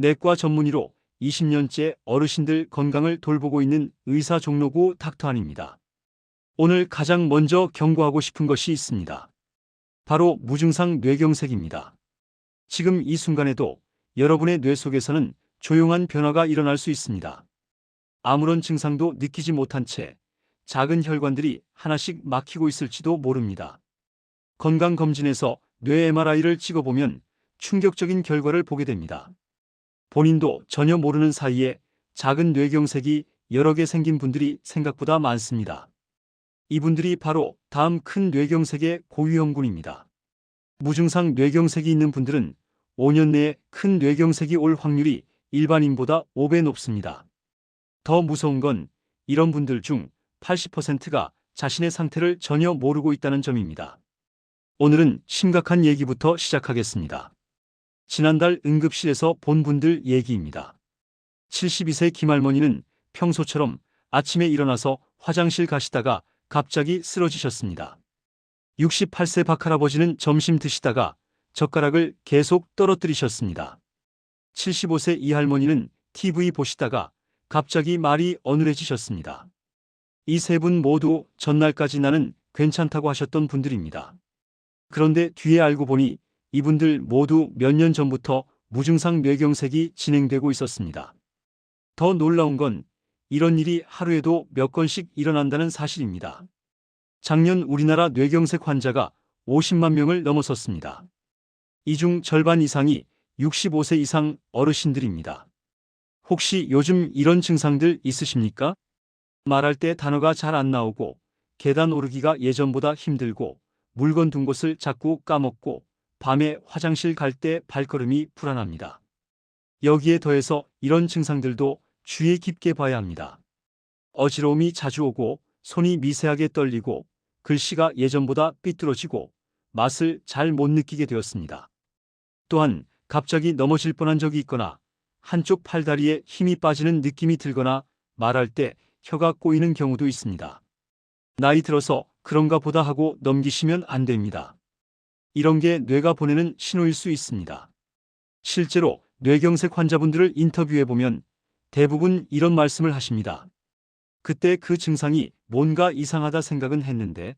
내과 전문의로 20년째 어르신들 건강을 돌보고 있는 의사 종로구 닥터안입니다. 오늘 가장 먼저 경고하고 싶은 것이 있습니다. 바로 무증상 뇌경색입니다. 지금 이 순간에도 여러분의 뇌 속에서는 조용한 변화가 일어날 수 있습니다. 아무런 증상도 느끼지 못한 채 작은 혈관들이 하나씩 막히고 있을지도 모릅니다. 건강검진에서 뇌 MRI를 찍어보면 충격적인 결과를 보게 됩니다. 본인도 전혀 모르는 사이에 작은 뇌경색이 여러 개 생긴 분들이 생각보다 많습니다. 이분들이 바로 다음 큰 뇌경색의 고위험군입니다. 무증상 뇌경색이 있는 분들은 5년 내에 큰 뇌경색이 올 확률이 일반인보다 5배 높습니다. 더 무서운 건 이런 분들 중 80%가 자신의 상태를 전혀 모르고 있다는 점입니다. 오늘은 심각한 얘기부터 시작하겠습니다. 지난달 응급실에서 본 분들 얘기입니다. 72세 김할머니는 평소처럼 아침에 일어나서 화장실 가시다가 갑자기 쓰러지셨습니다. 68세 박할아버지는 점심 드시다가 젓가락을 계속 떨어뜨리셨습니다. 75세 이 할머니는 TV 보시다가 갑자기 말이 어눌해지셨습니다. 이 세 분 모두 전날까지 나는 괜찮다고 하셨던 분들입니다. 그런데 뒤에 알고 보니 이분들 모두 몇 년 전부터 무증상 뇌경색이 진행되고 있었습니다. 더 놀라운 건 이런 일이 하루에도 몇 건씩 일어난다는 사실입니다. 작년 우리나라 뇌경색 환자가 50만 명을 넘어섰습니다. 이 중 절반 이상이 65세 이상 어르신들입니다. 혹시 요즘 이런 증상들 있으십니까? 말할 때 단어가 잘 안 나오고 계단 오르기가 예전보다 힘들고 물건 둔 곳을 자꾸 까먹고 밤에 화장실 갈 때 발걸음이 불안합니다. 여기에 더해서 이런 증상들도 주의 깊게 봐야 합니다. 어지러움이 자주 오고 손이 미세하게 떨리고 글씨가 예전보다 삐뚤어지고 맛을 잘 못 느끼게 되었습니다. 또한 갑자기 넘어질 뻔한 적이 있거나 한쪽 팔다리에 힘이 빠지는 느낌이 들거나 말할 때 혀가 꼬이는 경우도 있습니다. 나이 들어서 그런가 보다 하고 넘기시면 안 됩니다. 이런 게 뇌가 보내는 신호일 수 있습니다. 실제로 뇌경색 환자분들을 인터뷰해보면 대부분 이런 말씀을 하십니다. 그때 그 증상이 뭔가 이상하다 생각은 했는데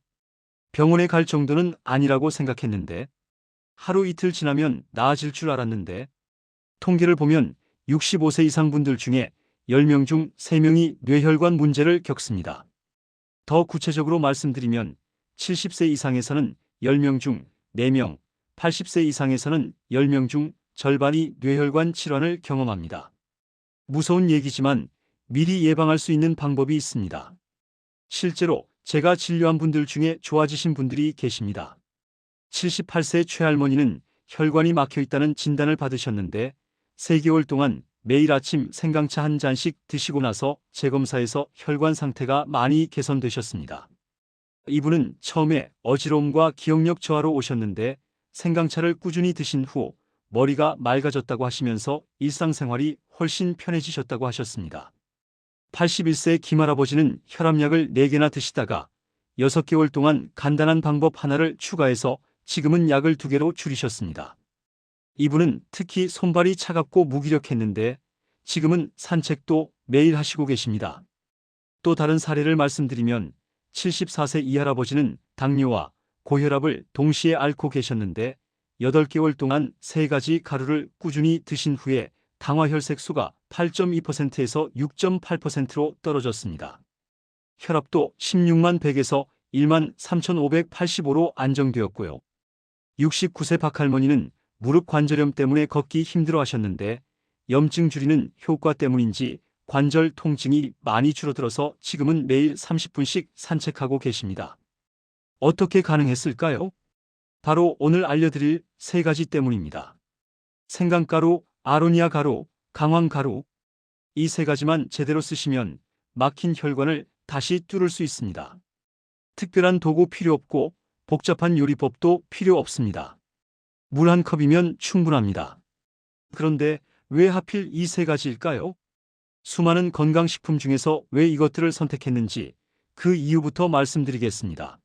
병원에 갈 정도는 아니라고 생각했는데 하루 이틀 지나면 나아질 줄 알았는데 통계를 보면 65세 이상 분들 중에 10명 중 3명이 뇌혈관 문제를 겪습니다. 더 구체적으로 말씀드리면 70세 이상에서는 10명 중 4명, 80세 이상에서는 10명 중 절반이 뇌혈관 질환을 경험합니다. 무서운 얘기지만 미리 예방할 수 있는 방법이 있습니다. 실제로 제가 진료한 분들 중에 좋아지신 분들이 계십니다. 78세 최할머니는 혈관이 막혀 있다는 진단을 받으셨는데 3개월 동안 매일 아침 생강차 한 잔씩 드시고 나서 재검사에서 혈관 상태가 많이 개선되셨습니다. 이분은 처음에 어지러움과 기억력 저하로 오셨는데 생강차를 꾸준히 드신 후 머리가 맑아졌다고 하시면서 일상생활이 훨씬 편해지셨다고 하셨습니다. 81세 김할아버지는 혈압약을 4개나 드시다가 6개월 동안 간단한 방법 하나를 추가해서 지금은 약을 2개로 줄이셨습니다. 이분은 특히 손발이 차갑고 무기력했는데 지금은 산책도 매일 하시고 계십니다. 또 다른 사례를 말씀드리면 74세 이 할아버지는 당뇨와 고혈압을 동시에 앓고 계셨는데 8개월 동안 3가지 가루를 꾸준히 드신 후에 당화혈색소가 8.2%에서 6.8%로 떨어졌습니다. 혈압도 16만 100에서 1만 3,585로 안정되었고요. 69세 박할머니는 무릎 관절염 때문에 걷기 힘들어 하셨는데 염증 줄이는 효과 때문인지 관절 통증이 많이 줄어들어서 지금은 매일 30분씩 산책하고 계십니다. 어떻게 가능했을까요? 바로 오늘 알려드릴 3가지 때문입니다. 생강가루, 아로니아 가루, 강황가루. 이 3가지만 제대로 쓰시면 막힌 혈관을 다시 뚫을 수 있습니다. 특별한 도구 필요 없고 복잡한 요리법도 필요 없습니다. 물 한 컵이면 충분합니다. 그런데 왜 하필 이 3가지일까요? 수많은 건강식품 중에서 왜 이것들을 선택했는지 그 이유부터 말씀드리겠습니다.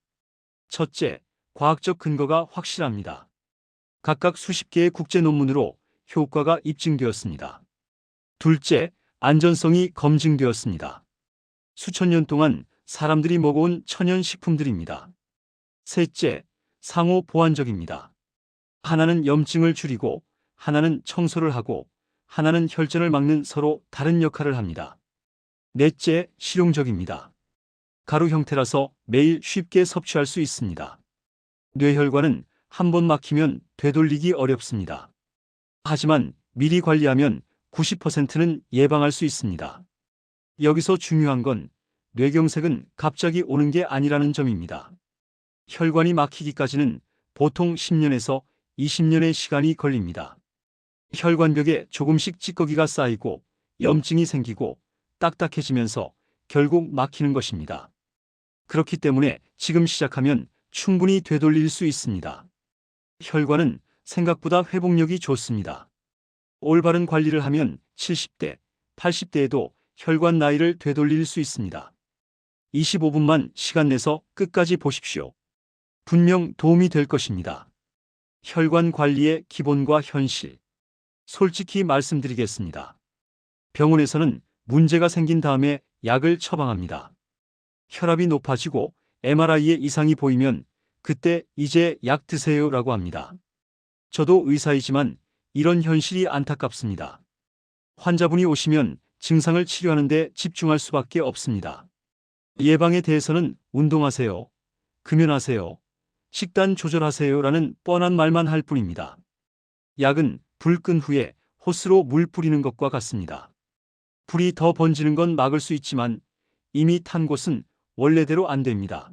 첫째, 과학적 근거가 확실합니다. 각각 수십 개의 국제 논문으로 효과가 입증되었습니다. 둘째, 안전성이 검증되었습니다. 수천 년 동안 사람들이 먹어온 천연 식품들입니다. 셋째, 상호 보완적입니다. 하나는 염증을 줄이고, 하나는 청소를 하고, 하나는 혈전을 막는 서로 다른 역할을 합니다. 넷째, 실용적입니다. 가루 형태라서 매일 쉽게 섭취할 수 있습니다. 뇌혈관은 한 번 막히면 되돌리기 어렵습니다. 하지만 미리 관리하면 90%는 예방할 수 있습니다. 여기서 중요한 건 뇌경색은 갑자기 오는 게 아니라는 점입니다. 혈관이 막히기까지는 보통 10년에서 20년의 시간이 걸립니다. 혈관벽에 조금씩 찌꺼기가 쌓이고 염증이 생기고 딱딱해지면서 결국 막히는 것입니다. 그렇기 때문에 지금 시작하면 충분히 되돌릴 수 있습니다. 혈관은 생각보다 회복력이 좋습니다. 올바른 관리를 하면 70대, 80대에도 혈관 나이를 되돌릴 수 있습니다. 25분만 시간 내서 끝까지 보십시오. 분명 도움이 될 것입니다. 혈관 관리의 기본과 현실. 솔직히 말씀드리겠습니다. 병원에서는 문제가 생긴 다음에 약을 처방합니다. 혈압이 높아지고 MRI에 이상이 보이면 그때 이제 약 드세요라고 합니다. 저도 의사이지만 이런 현실이 안타깝습니다. 환자분이 오시면 증상을 치료하는데 집중할 수밖에 없습니다. 예방에 대해서는 운동하세요, 금연하세요, 식단 조절하세요라는 뻔한 말만 할 뿐입니다. 약은 불 끈 후에 호스로 물 뿌리는 것과 같습니다. 불이 더 번지는 건 막을 수 있지만 이미 탄 곳은 원래대로 안 됩니다.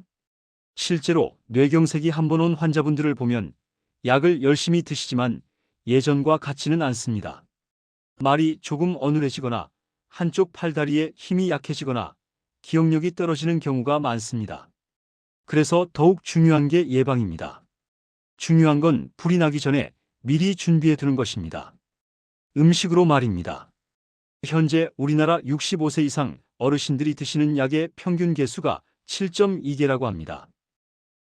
실제로 뇌경색이 한 번 온 환자분들을 보면 약을 열심히 드시지만 예전과 같지는 않습니다. 말이 조금 어눌해지거나 한쪽 팔다리에 힘이 약해지거나 기억력이 떨어지는 경우가 많습니다. 그래서 더욱 중요한 게 예방입니다. 중요한 건 불이 나기 전에 미리 준비해 두는 것입니다. 음식으로 말입니다. 현재 우리나라 65세 이상 어르신들이 드시는 약의 평균 개수가 7.2개라고 합니다.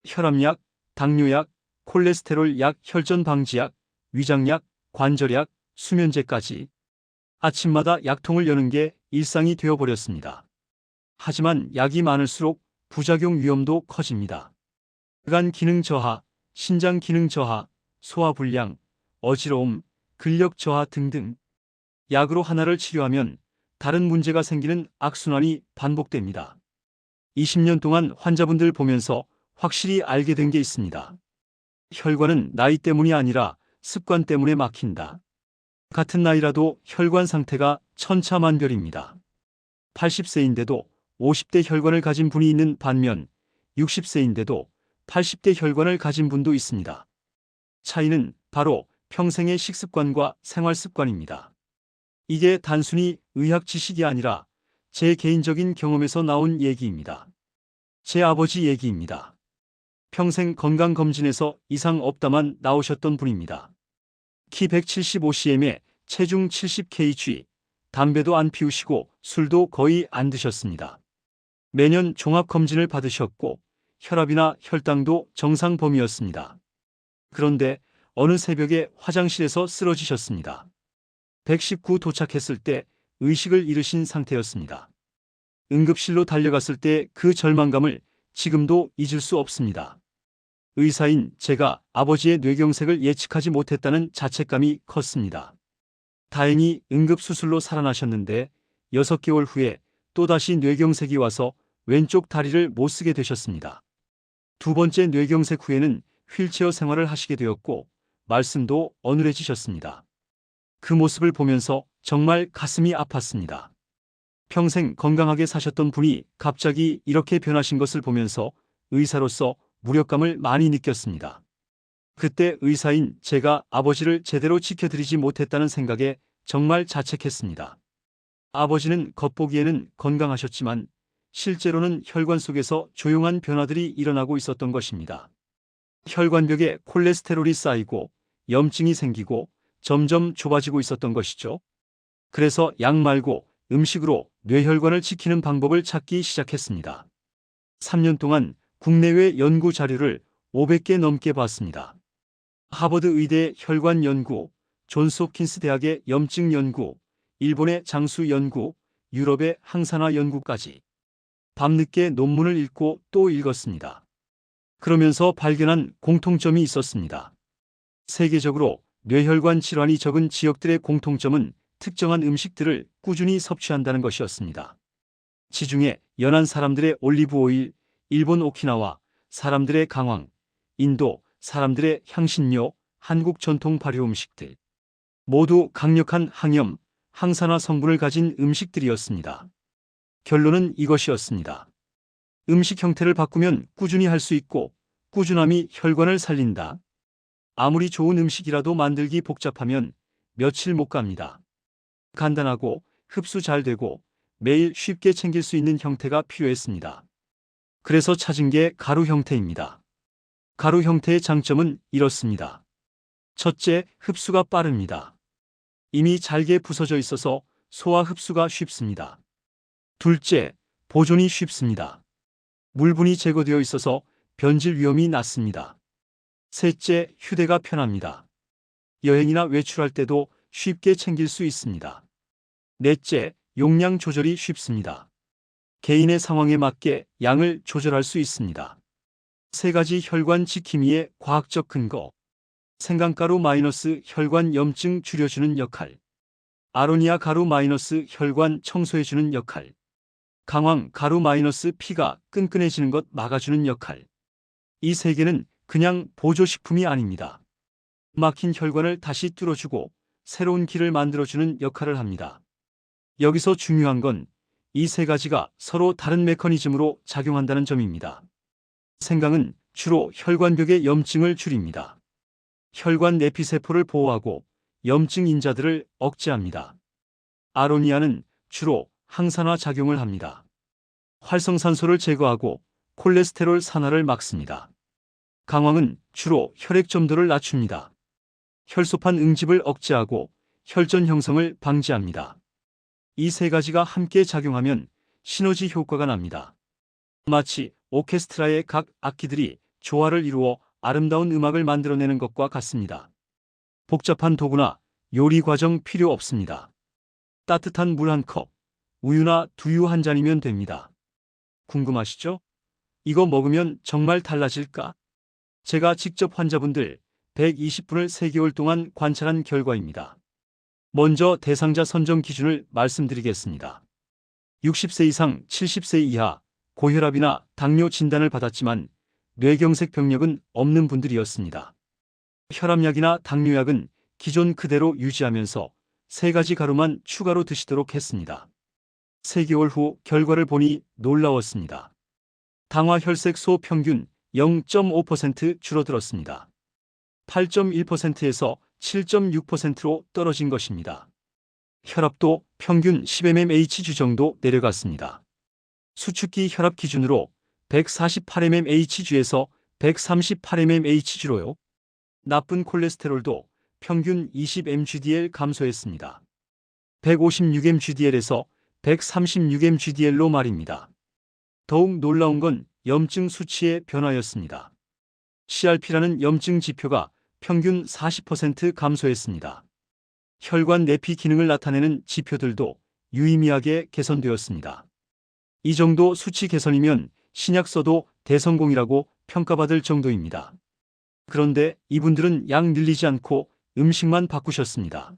혈압약, 당뇨약, 콜레스테롤 약, 혈전 방지약, 위장약, 관절약, 수면제까지 아침마다 약통을 여는 게 일상이 되어버렸습니다. 하지만 약이 많을수록 부작용 위험도 커집니다. 간 기능 저하, 신장 기능 저하, 소화불량, 어지러움, 근력 저하 등등. 약으로 하나를 치료하면 다른 문제가 생기는 악순환이 반복됩니다. 20년 동안 환자분들 보면서 확실히 알게 된 게 있습니다. 혈관은 나이 때문이 아니라 습관 때문에 막힌다. 같은 나이라도 혈관 상태가 천차만별입니다. 80세인데도 50대 혈관을 가진 분이 있는 반면 60세인데도 80대 혈관을 가진 분도 있습니다. 차이는 바로 평생의 식습관과 생활습관입니다. 이게 단순히 의학 지식이 아니라 제 개인적인 경험에서 나온 얘기입니다. 제 아버지 얘기입니다. 평생 건강검진에서 이상 없다만 나오셨던 분입니다. 키 175cm에 체중 70kg, 담배도 안 피우시고 술도 거의 안 드셨습니다. 매년 종합검진을 받으셨고 혈압이나 혈당도 정상 범위였습니다. 그런데 어느 새벽에 화장실에서 쓰러지셨습니다. 119 도착했을 때 의식을 잃으신 상태였습니다. 응급실로 달려갔을 때 그 절망감을 지금도 잊을 수 없습니다. 의사인 제가 아버지의 뇌경색을 예측하지 못했다는 자책감이 컸습니다. 다행히 응급수술로 살아나셨는데 6개월 후에 또다시 뇌경색이 와서 왼쪽 다리를 못 쓰게 되셨습니다. 두 번째 뇌경색 후에는 휠체어 생활을 하시게 되었고 말씀도 어눌해지셨습니다. 그 모습을 보면서 정말 가슴이 아팠습니다. 평생 건강하게 사셨던 분이 갑자기 이렇게 변하신 것을 보면서 의사로서 무력감을 많이 느꼈습니다. 그때 의사인 제가 아버지를 제대로 지켜드리지 못했다는 생각에 정말 자책했습니다. 아버지는 겉보기에는 건강하셨지만 실제로는 혈관 속에서 조용한 변화들이 일어나고 있었던 것입니다. 혈관벽에 콜레스테롤이 쌓이고 염증이 생기고 점점 좁아지고 있었던 것이죠. 그래서 약 말고 음식으로 뇌혈관을 지키는 방법을 찾기 시작했습니다. 3년 동안 국내외 연구 자료를 500개 넘게 봤습니다. 하버드 의대 혈관 연구, 존스 홉킨스 대학의 염증 연구, 일본의 장수 연구, 유럽의 항산화 연구까지 밤늦게 논문을 읽고 또 읽었습니다. 그러면서 발견한 공통점이 있었습니다. 세계적으로 뇌혈관 질환이 적은 지역들의 공통점은 특정한 음식들을 꾸준히 섭취한다는 것이었습니다. 지중해 연안 사람들의 올리브 오일, 일본 오키나와 사람들의 강황, 인도 사람들의 향신료, 한국 전통 발효 음식들. 모두 강력한 항염, 항산화 성분을 가진 음식들이었습니다. 결론은 이것이었습니다. 음식 형태를 바꾸면 꾸준히 할 수 있고 꾸준함이 혈관을 살린다. 아무리 좋은 음식이라도 만들기 복잡하면 며칠 못 갑니다. 간단하고 흡수 잘 되고 매일 쉽게 챙길 수 있는 형태가 필요했습니다. 그래서 찾은 게 가루 형태입니다. 가루 형태의 장점은 이렇습니다. 첫째, 흡수가 빠릅니다. 이미 잘게 부서져 있어서 소화 흡수가 쉽습니다. 둘째, 보존이 쉽습니다. 물분이 제거되어 있어서 변질 위험이 낮습니다. 셋째, 휴대가 편합니다. 여행이나 외출할 때도 쉽게 챙길 수 있습니다. 넷째, 용량 조절이 쉽습니다. 개인의 상황에 맞게 양을 조절할 수 있습니다. 세 가지 혈관 지킴이의 과학적 근거. 생강가루 마이너스 혈관 염증 줄여주는 역할. 아로니아 가루 마이너스 혈관 청소해주는 역할. 강황 가루 마이너스 피가 끈끈해지는 것 막아주는 역할. 이 세 개는 그냥 보조식품이 아닙니다. 막힌 혈관을 다시 뚫어주고 새로운 길을 만들어주는 역할을 합니다. 여기서 중요한 건 이 세 가지가 서로 다른 메커니즘으로 작용한다는 점입니다. 생강은 주로 혈관벽의 염증을 줄입니다. 혈관 내피세포를 보호하고 염증 인자들을 억제합니다. 아로니아는 주로 항산화 작용을 합니다. 활성산소를 제거하고 콜레스테롤 산화를 막습니다. 강황은 주로 혈액 점도를 낮춥니다. 혈소판 응집을 억제하고 혈전 형성을 방지합니다. 이 세 가지가 함께 작용하면 시너지 효과가 납니다. 마치 오케스트라의 각 악기들이 조화를 이루어 아름다운 음악을 만들어내는 것과 같습니다. 복잡한 도구나 요리 과정 필요 없습니다. 따뜻한 물 한 컵, 우유나 두유 한 잔이면 됩니다. 궁금하시죠? 이거 먹으면 정말 달라질까? 제가 직접 환자분들 120분을 3개월 동안 관찰한 결과입니다. 먼저 대상자 선정 기준을 말씀드리겠습니다. 60세 이상 70세 이하 고혈압이나 당뇨 진단을 받았지만 뇌경색 병력은 없는 분들이었습니다. 혈압약이나 당뇨약은 기존 그대로 유지하면서 3가지 가루만 추가로 드시도록 했습니다. 3개월 후 결과를 보니 놀라웠습니다. 당화 혈색소 평균 0.5% 줄어들었습니다. 8.1%에서 7.6%로 떨어진 것입니다. 혈압도 평균 10mmHg 정도 내려갔습니다. 수축기 혈압 기준으로 148mmHg에서 138mmHg로요. 나쁜 콜레스테롤도 평균 20mgdl 감소했습니다. 156mgdl에서 136mgdl로 말입니다. 더욱 놀라운 건 염증 수치의 변화였습니다. CRP라는 염증 지표가 평균 40% 감소했습니다. 혈관 내피 기능을 나타내는 지표들도 유의미하게 개선되었습니다. 이 정도 수치 개선이면 신약 써도 대성공이라고 평가받을 정도입니다. 그런데 이분들은 약 늘리지 않고 음식만 바꾸셨습니다.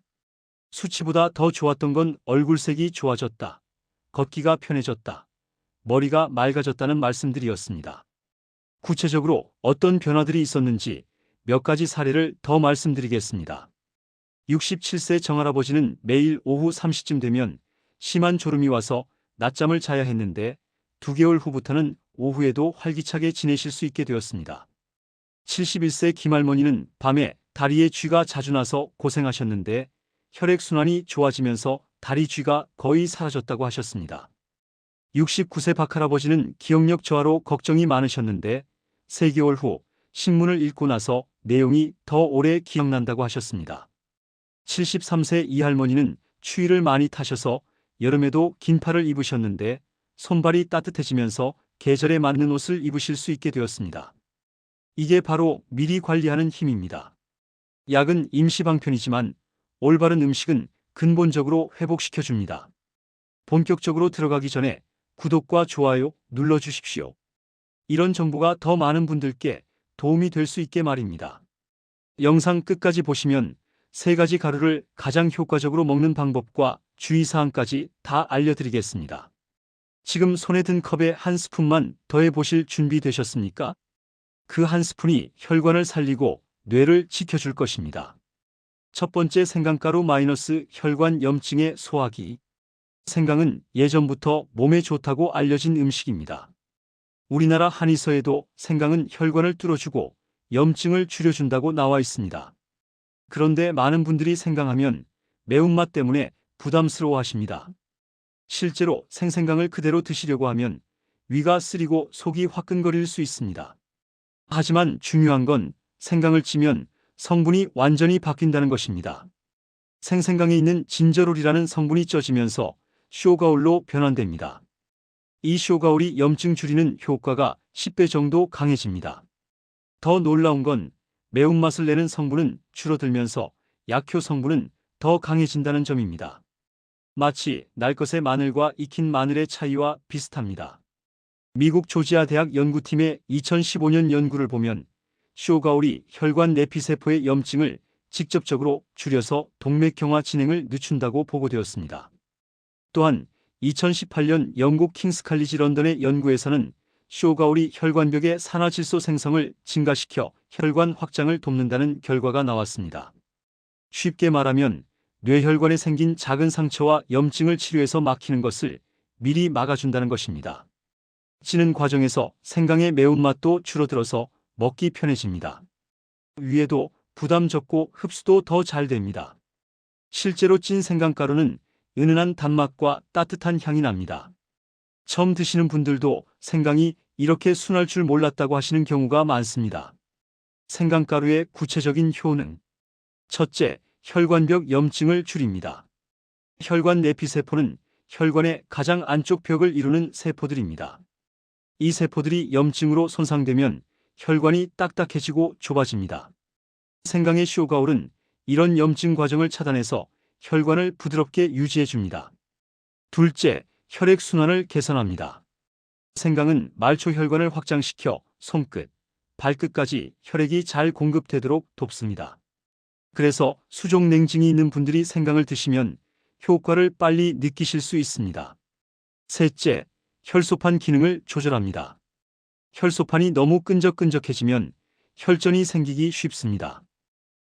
수치보다 더 좋았던 건 얼굴색이 좋아졌다, 걷기가 편해졌다, 머리가 맑아졌다는 말씀들이었습니다. 구체적으로 어떤 변화들이 있었는지 몇 가지 사례를 더 말씀드리겠습니다. 67세 정할아버지는 매일 오후 3시쯤 되면 심한 졸음이 와서 낮잠을 자야 했는데 2개월 후부터는 오후에도 활기차게 지내실 수 있게 되었습니다. 71세 김할머니는 밤에 다리에 쥐가 자주 나서 고생하셨는데 혈액순환이 좋아지면서 다리 쥐가 거의 사라졌다고 하셨습니다. 69세 박할아버지는 기억력 저하로 걱정이 많으셨는데 3개월 후 신문을 읽고 나서 내용이 더 오래 기억난다고 하셨습니다. 73세 이할머니는 추위를 많이 타셔서 여름에도 긴팔을 입으셨는데 손발이 따뜻해지면서 계절에 맞는 옷을 입으실 수 있게 되었습니다. 이게 바로 미리 관리하는 힘입니다. 약은 임시방편이지만 올바른 음식은 근본적으로 회복시켜 줍니다. 본격적으로 들어가기 전에 구독과 좋아요 눌러주십시오. 이런 정보가 더 많은 분들께 도움이 될 수 있게 말입니다. 영상 끝까지 보시면 3가지 가루를 가장 효과적으로 먹는 방법과 주의사항까지 다 알려드리겠습니다. 지금 손에 든 컵에 한 스푼만 더해 보실 준비 되셨습니까? 그 한 스푼이 혈관을 살리고 뇌를 지켜줄 것입니다. 첫 번째, 생강가루 마이너스 혈관 염증의 소화기. 생강은 예전부터 몸에 좋다고 알려진 음식입니다. 우리나라 한의서에도 생강은 혈관을 뚫어주고 염증을 줄여준다고 나와 있습니다. 그런데 많은 분들이 생강하면 매운맛 때문에 부담스러워 하십니다. 실제로 생생강을 그대로 드시려고 하면 위가 쓰리고 속이 화끈거릴 수 있습니다. 하지만 중요한 건 생강을 찌면 성분이 완전히 바뀐다는 것입니다. 생생강에 있는 진저롤이라는 성분이 쪄지면서 쇼가올로 변환됩니다. 이 쇼가올이 염증 줄이는 효과가 10배 정도 강해집니다. 더 놀라운 건 매운맛을 내는 성분은 줄어들면서 약효 성분은 더 강해진다는 점입니다. 마치 날 것의 마늘과 익힌 마늘의 차이와 비슷합니다. 미국 조지아 대학 연구팀의 2015년 연구를 보면 쇼가올이 혈관 내피세포의 염증을 직접적으로 줄여서 동맥경화 진행을 늦춘다고 보고되었습니다. 또한 2018년 영국 킹스 칼리지 런던의 연구에서는 쇼가올이 혈관벽의 산화질소 생성을 증가시켜 혈관 확장을 돕는다는 결과가 나왔습니다. 쉽게 말하면 뇌혈관에 생긴 작은 상처와 염증을 치료해서 막히는 것을 미리 막아준다는 것입니다. 찌는 과정에서 생강의 매운맛도 줄어들어서 먹기 편해집니다. 위에도 부담 적고 흡수도 더 잘 됩니다. 실제로 찐 생강가루는 은은한 단맛과 따뜻한 향이 납니다. 처음 드시는 분들도 생강이 이렇게 순할 줄 몰랐다고 하시는 경우가 많습니다. 생강가루의 구체적인 효능. 첫째, 혈관벽 염증을 줄입니다. 혈관 내피세포는 혈관의 가장 안쪽 벽을 이루는 세포들입니다. 이 세포들이 염증으로 손상되면 혈관이 딱딱해지고 좁아집니다. 생강의 쇼가올은 이런 염증 과정을 차단해서 혈관을 부드럽게 유지해 줍니다. 둘째, 혈액순환을 개선합니다. 생강은 말초혈관을 확장시켜 손끝, 발끝까지 혈액이 잘 공급되도록 돕습니다. 그래서 수족냉증이 있는 분들이 생강을 드시면 효과를 빨리 느끼실 수 있습니다. 셋째, 혈소판 기능을 조절합니다. 혈소판이 너무 끈적끈적해지면 혈전이 생기기 쉽습니다.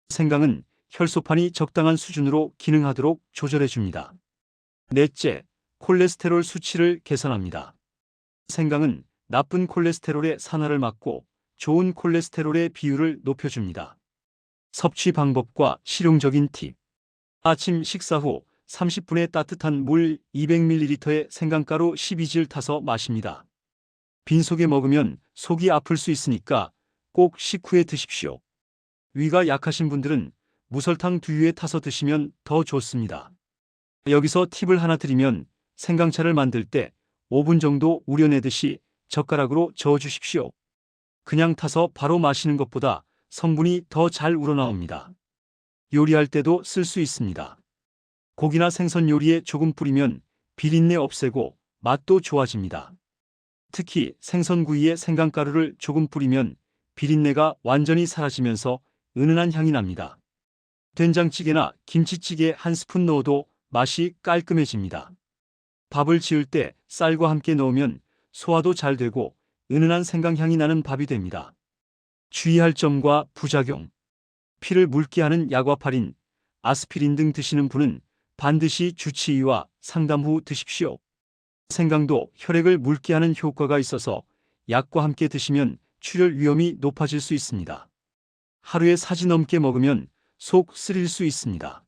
생강은 혈소판이 적당한 수준으로 기능하도록 조절해줍니다. 넷째, 콜레스테롤 수치를 개선합니다. 생강은 나쁜 콜레스테롤의 산화를 막고 좋은 콜레스테롤의 비율을 높여줍니다. 섭취 방법과 실용적인 팁. 아침 식사 후 30분에 따뜻한 물 200ml에 생강가루 12질 타서 마십니다. 빈속에 먹으면 속이 아플 수 있으니까 꼭 식후에 드십시오. 위가 약하신 분들은 무설탕 두유에 타서 드시면 더 좋습니다. 여기서 팁을 하나 드리면 생강차를 만들 때 5분 정도 우려내듯이 젓가락으로 저어주십시오. 그냥 타서 바로 마시는 것보다 성분이 더 잘 우러나옵니다. 요리할 때도 쓸 수 있습니다. 고기나 생선 요리에 조금 뿌리면 비린내 없애고 맛도 좋아집니다. 특히 생선구이에 생강가루를 조금 뿌리면 비린내가 완전히 사라지면서 은은한 향이 납니다. 된장찌개나 김치찌개에 한 스푼 넣어도 맛이 깔끔해집니다. 밥을 지을 때 쌀과 함께 넣으면 소화도 잘 되고 은은한 생강향이 나는 밥이 됩니다. 주의할 점과 부작용. 피를 묽게 하는 약와파린, 아스피린 등 드시는 분은 반드시 주치의와 상담 후 드십시오. 생강도 혈액을 묽게 하는 효과가 있어서 약과 함께 드시면 출혈 위험이 높아질 수 있습니다. 하루에 4지 넘게 먹으면 속 쓰릴 수 있습니다.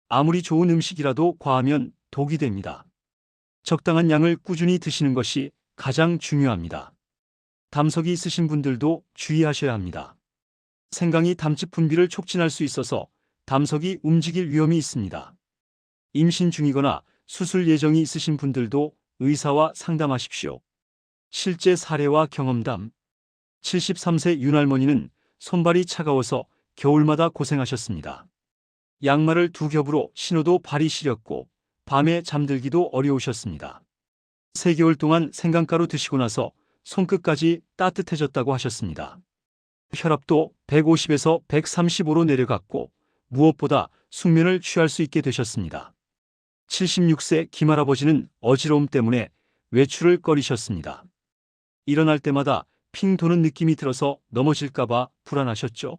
아무리 좋은 음식이라도 과하면 독이 됩니다. 적당한 양을 꾸준히 드시는 것이 가장 중요합니다. 담석이 있으신 분들도 주의하셔야 합니다. 생강이 담즙 분비를 촉진할 수 있어서 담석이 움직일 위험이 있습니다. 임신 중이거나 수술 예정이 있으신 분들도 의사와 상담하십시오. 실제 사례와 경험담. 73세 윤할머니는 손발이 차가워서 겨울마다 고생하셨습니다. 양말을 두 겹으로 신어도 발이 시렸고 밤에 잠들기도 어려우셨습니다. 3개월 동안 생강가루 드시고 나서 손끝까지 따뜻해졌다고 하셨습니다. 혈압도 150에서 135로 내려갔고 무엇보다 숙면을 취할 수 있게 되셨습니다. 76세 김할아버지는 어지러움 때문에 외출을 꺼리셨습니다. 일어날 때마다 핑 도는 느낌이 들어서 넘어질까봐 불안하셨죠.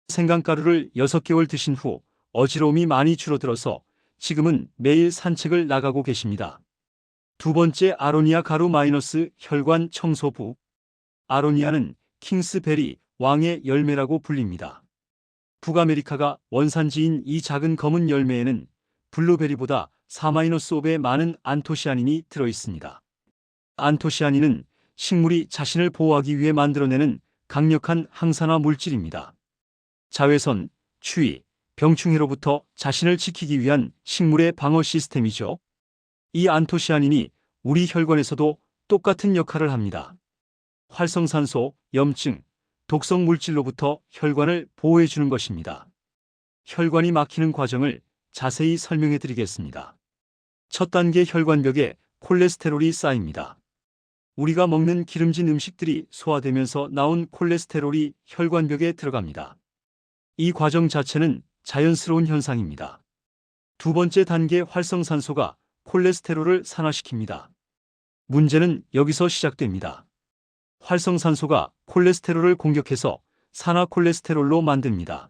생강가루를 6개월 드신 후 어지러움이 많이 줄어들어서 지금은 매일 산책을 나가고 계십니다. 두 번째, 아로니아 가루 마이너스 혈관 청소부. 아로니아는 킹스베리 왕의 열매라고 불립니다. 북아메리카가 원산지인 이 작은 검은 열매에는 블루베리보다 4-5배 많은 안토시아닌이 들어있습니다. 안토시아닌은 식물이 자신을 보호하기 위해 만들어내는 강력한 항산화 물질입니다. 자외선, 추위, 병충해로부터 자신을 지키기 위한 식물의 방어 시스템이죠. 이 안토시아닌이 우리 혈관에서도 똑같은 역할을 합니다. 활성산소, 염증, 독성 물질로부터 혈관을 보호해주는 것입니다. 혈관이 막히는 과정을 자세히 설명해 드리겠습니다. 첫 단계, 혈관벽에 콜레스테롤이 쌓입니다. 우리가 먹는 기름진 음식들이 소화되면서 나온 콜레스테롤이 혈관벽에 들어갑니다. 이 과정 자체는 자연스러운 현상입니다. 두 번째 단계, 활성산소가 콜레스테롤을 산화시킵니다. 문제는 여기서 시작됩니다. 활성산소가 콜레스테롤을 공격해서 산화콜레스테롤로 만듭니다.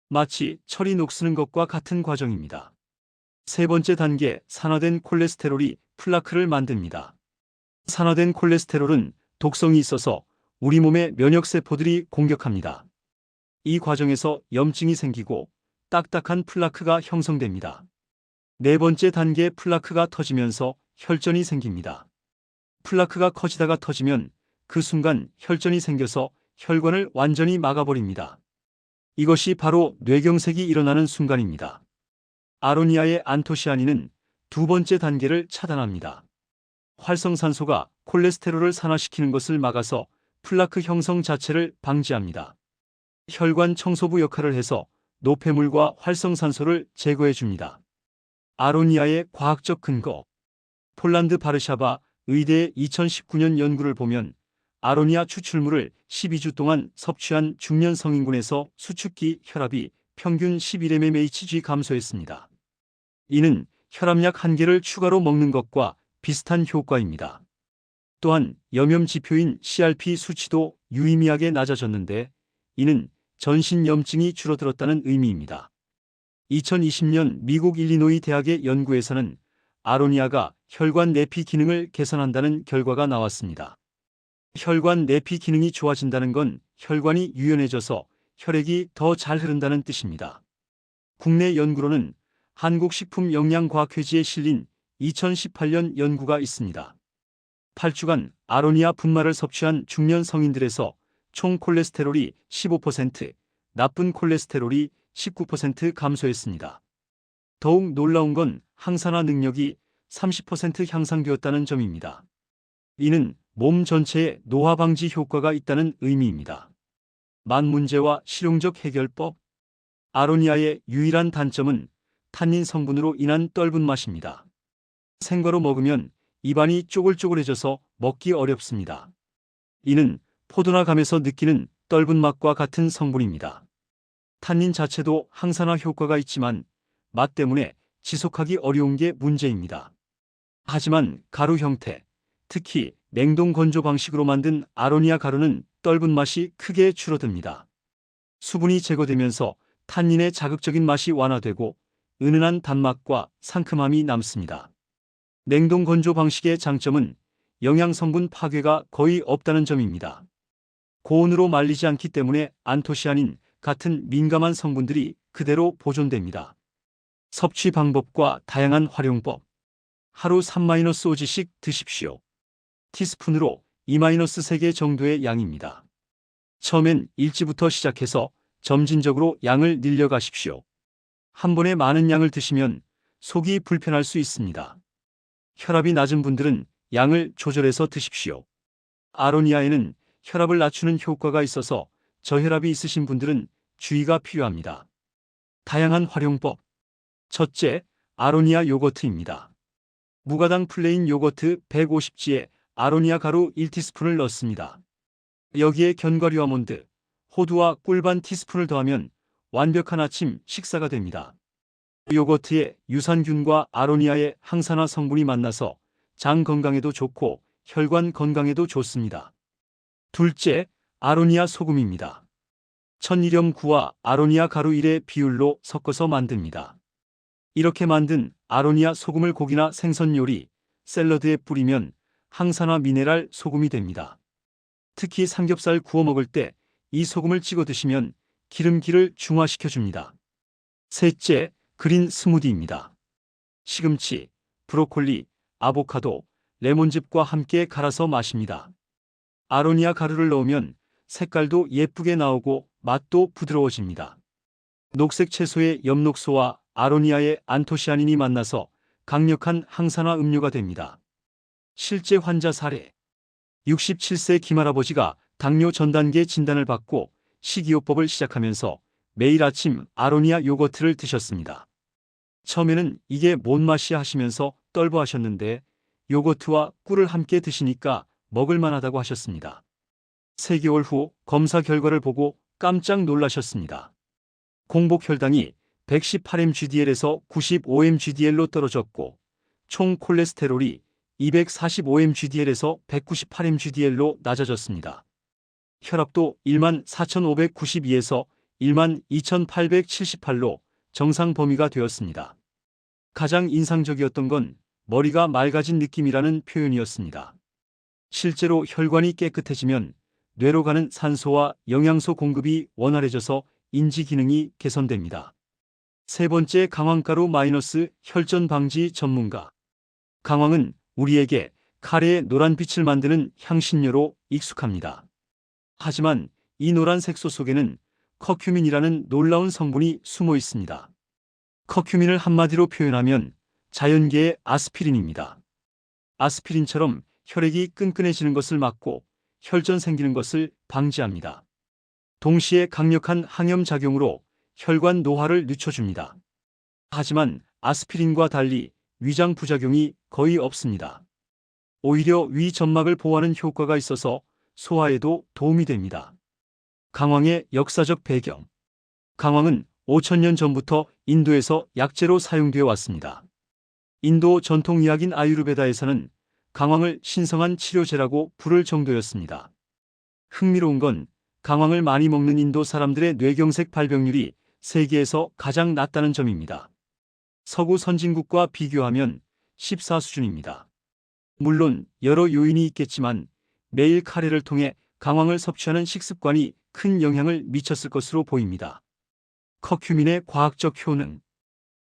마치 철이 녹쓰는 것과 같은 과정입니다. 세 번째 단계, 산화된 콜레스테롤이 플라크를 만듭니다. 산화된 콜레스테롤은 독성이 있어서 우리 몸의 면역세포들이 공격합니다. 이 과정에서 염증이 생기고 딱딱한 플라크가 형성됩니다. 네 번째 단계, 플라크가 터지면서 혈전이 생깁니다. 플라크가 커지다가 터지면 그 순간 혈전이 생겨서 혈관을 완전히 막아버립니다. 이것이 바로 뇌경색이 일어나는 순간입니다. 아로니아의 안토시아닌은 두 번째 단계를 차단합니다. 활성산소가 콜레스테롤을 산화시키는 것을 막아서 플라크 형성 자체를 방지합니다. 혈관 청소부 역할을 해서 노폐물과 활성산소를 제거해 줍니다. 아로니아의 과학적 근거. 폴란드 바르샤바 의대의 2019년 연구를 보면 아로니아 추출물을 12주 동안 섭취한 중년 성인군에서 수축기 혈압이 평균 11mmHg 감소했습니다. 이는 혈압약 1개를 추가로 먹는 것과 비슷한 효과입니다. 또한 염염 지표인 CRP 수치도 유의미하게 낮아졌는데 이는 전신 염증이 줄어들었다는 의미입니다. 2020년 미국 일리노이 대학의 연구에서는 아로니아가 혈관 내피 기능을 개선한다는 결과가 나왔습니다. 혈관 내피 기능이 좋아진다는 건 혈관이 유연해져서 혈액이 더 잘 흐른다는 뜻입니다. 국내 연구로는 한국식품영양과학회지에 실린 2018년 연구가 있습니다. 8주간 아로니아 분말을 섭취한 중년 성인들에서 총 콜레스테롤이 15%, 나쁜 콜레스테롤이 19% 감소했습니다. 더욱 놀라운 건 항산화 능력이 30% 향상되었다는 점입니다. 이는 몸 전체에 노화 방지 효과가 있다는 의미입니다. 만문제와 실용적 해결법. 아로니아의 유일한 단점은 탄닌 성분으로 인한 떫은 맛입니다. 생과로 먹으면 입안이 쪼글쪼글해져서 먹기 어렵습니다. 이는 포도나 감에서 느끼는 떫은 맛과 같은 성분입니다. 탄닌 자체도 항산화 효과가 있지만 맛 때문에 지속하기 어려운 게 문제입니다. 하지만 가루 형태, 특히 냉동 건조 방식으로 만든 아로니아 가루는 떫은 맛이 크게 줄어듭니다. 수분이 제거되면서 탄닌의 자극적인 맛이 완화되고 은은한 단맛과 상큼함이 남습니다. 냉동 건조 방식의 장점은 영양성분 파괴가 거의 없다는 점입니다. 고온으로 말리지 않기 때문에 안토시아닌 같은 민감한 성분들이 그대로 보존됩니다. 섭취 방법과 다양한 활용법. 하루 3-5지씩 드십시오. 티스푼으로 2-3개 정도의 양입니다. 처음엔 일찌부터 시작해서 점진적으로 양을 늘려가십시오. 한 번에 많은 양을 드시면 속이 불편할 수 있습니다. 혈압이 낮은 분들은 양을 조절해서 드십시오. 아로니아에는 혈압을 낮추는 효과가 있어서 저혈압이 있으신 분들은 주의가 필요합니다. 다양한 활용법. 첫째, 아로니아 요거트입니다. 무가당 플레인 요거트 150g에 아로니아 가루 1티스푼을 넣습니다. 여기에 견과류 아몬드, 호두와 꿀 반 티스푼을 더하면 완벽한 아침 식사가 됩니다. 요거트에 유산균과 아로니아의 항산화 성분이 만나서 장 건강에도 좋고 혈관 건강에도 좋습니다. 둘째, 아로니아 소금입니다. 천일염9와 아로니아 가루 1의 비율로 섞어서 만듭니다. 이렇게 만든 아로니아 소금을 고기나 생선 요리, 샐러드에 뿌리면 항산화 미네랄 소금이 됩니다. 특히 삼겹살 구워 먹을 때 이 소금을 찍어 드시면 기름기를 중화시켜 줍니다. 셋째, 그린 스무디입니다. 시금치, 브로콜리, 아보카도, 레몬즙과 함께 갈아서 마십니다. 아로니아 가루를 넣으면 색깔도 예쁘게 나오고 맛도 부드러워집니다. 녹색 채소의 엽록소와 아로니아의 안토시아닌이 만나서 강력한 항산화 음료가 됩니다. 실제 환자 사례. 67세 김할아버지가 당뇨 전 단계 진단을 받고 식이요법을 시작하면서 매일 아침 아로니아 요거트를 드셨습니다. 처음에는 이게 뭔 맛이야 하시면서 떨보하셨는데 요거트와 꿀을 함께 드시니까 먹을만하다고 하셨습니다. 3개월 후 검사 결과를 보고 깜짝 놀라셨습니다. 공복 혈당이 118mgdl에서 95mgdl로 떨어졌고 총 콜레스테롤이 245mgdl에서 198mgdl로 낮아졌습니다. 혈압도 14,592에서 12,878로 정상 범위가 되었습니다. 가장 인상적이었던 건 머리가 맑아진 느낌이라는 표현이었습니다. 실제로 혈관이 깨끗해지면 뇌로 가는 산소와 영양소 공급이 원활해져서 인지 기능이 개선됩니다. 세 번째, 강황가루 마이너스 혈전 방지 전문가. 강황은 우리에게 카레의 노란빛을 만드는 향신료로 익숙합니다. 하지만 이 노란 색소 속에는 커큐민이라는 놀라운 성분이 숨어 있습니다. 커큐민을 한마디로 표현하면 자연계의 아스피린입니다. 아스피린처럼 혈액이 끈끈해지는 것을 막고 혈전 생기는 것을 방지합니다. 동시에 강력한 항염작용으로 혈관 노화를 늦춰줍니다. 하지만 아스피린과 달리 위장 부작용이 거의 없습니다. 오히려 위 점막을 보호하는 효과가 있어서 소화에도 도움이 됩니다. 강황의 역사적 배경. 강황은 5,000년 전부터 인도에서 약재로 사용되어 왔습니다. 인도 전통 의학인 아유르베다에서는 강황을 신성한 치료제라고 부를 정도였습니다. 흥미로운 건 강황을 많이 먹는 인도 사람들의 뇌경색 발병률이 세계에서 가장 낮다는 점입니다. 서구 선진국과 비교하면 14 수준입니다. 물론 여러 요인이 있겠지만 매일 카레를 통해 강황을 섭취하는 식습관이 큰 영향을 미쳤을 것으로 보입니다. 커큐민의 과학적 효능.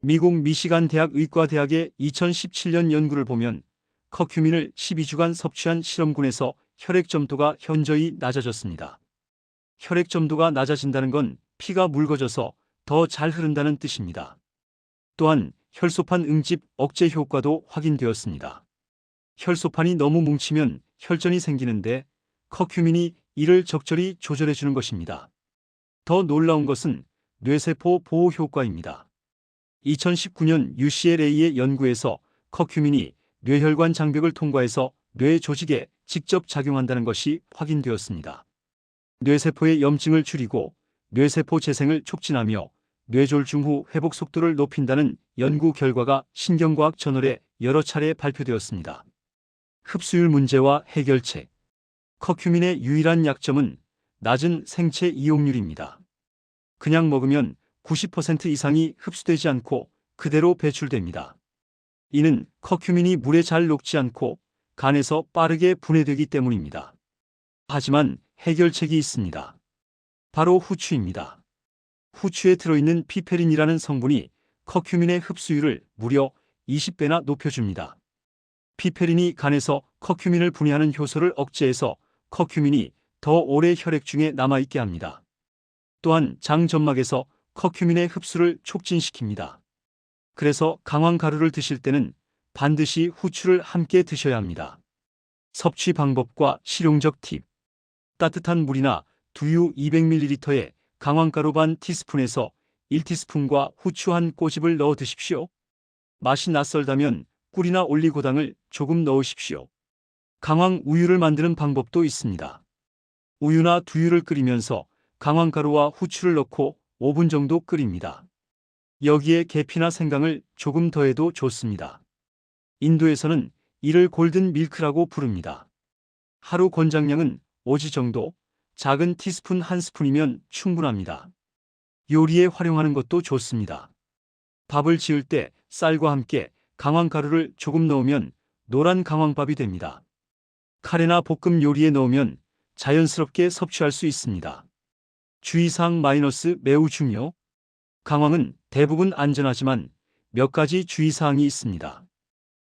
미국 미시간 대학 의과대학의 2017년 연구를 보면 커큐민을 12주간 섭취한 실험군에서 혈액 점도가 현저히 낮아졌습니다. 혈액 점도가 낮아진다는 건 피가 묽어져서 더 잘 흐른다는 뜻입니다. 또한 혈소판 응집 억제 효과도 확인되었습니다. 혈소판이 너무 뭉치면 혈전이 생기는데 커큐민이 이를 적절히 조절해주는 것입니다. 더 놀라운 것은 뇌세포 보호 효과입니다. 2019년 UCLA의 연구에서 커큐민이 뇌혈관 장벽을 통과해서 뇌 조직에 직접 작용한다는 것이 확인되었습니다. 뇌세포의 염증을 줄이고 뇌세포 재생을 촉진하며 뇌졸중 후 회복 속도를 높인다는 연구 결과가 신경과학 저널에 여러 차례 발표되었습니다. 흡수율 문제와 해결책. 커큐민의 유일한 약점은 낮은 생체 이용률입니다. 그냥 먹으면 90% 이상이 흡수되지 않고 그대로 배출됩니다. 이는 커큐민이 물에 잘 녹지 않고 간에서 빠르게 분해되기 때문입니다. 하지만 해결책이 있습니다. 바로 후추입니다. 후추에 들어있는 피페린이라는 성분이 커큐민의 흡수율을 무려 20배나 높여줍니다. 피페린이 간에서 커큐민을 분해하는 효소를 억제해서 커큐민이 더 오래 혈액 중에 남아있게 합니다. 또한 장 점막에서 커큐민의 흡수를 촉진시킵니다. 그래서 강황 가루를 드실 때는 반드시 후추를 함께 드셔야 합니다. 섭취 방법과 실용적 팁. 따뜻한 물이나 두유 200ml에 강황가루 반 티스푼에서 1티스푼과 후추 한 꼬집을 넣어 드십시오. 맛이 낯설다면 꿀이나 올리고당을 조금 넣으십시오. 강황 우유를 만드는 방법도 있습니다. 우유나 두유를 끓이면서 강황가루와 후추를 넣고 5분 정도 끓입니다. 여기에 계피나 생강을 조금 더해도 좋습니다. 인도에서는 이를 골든 밀크라고 부릅니다. 하루 권장량은 5지 정도, 작은 티스푼 1스푼이면 충분합니다. 요리에 활용하는 것도 좋습니다. 밥을 지을 때 쌀과 함께 강황가루를 조금 넣으면 노란 강황밥이 됩니다. 카레나 볶음 요리에 넣으면 자연스럽게 섭취할 수 있습니다. 주의사항 매우 중요. 강황은 대부분 안전하지만 몇 가지 주의사항이 있습니다.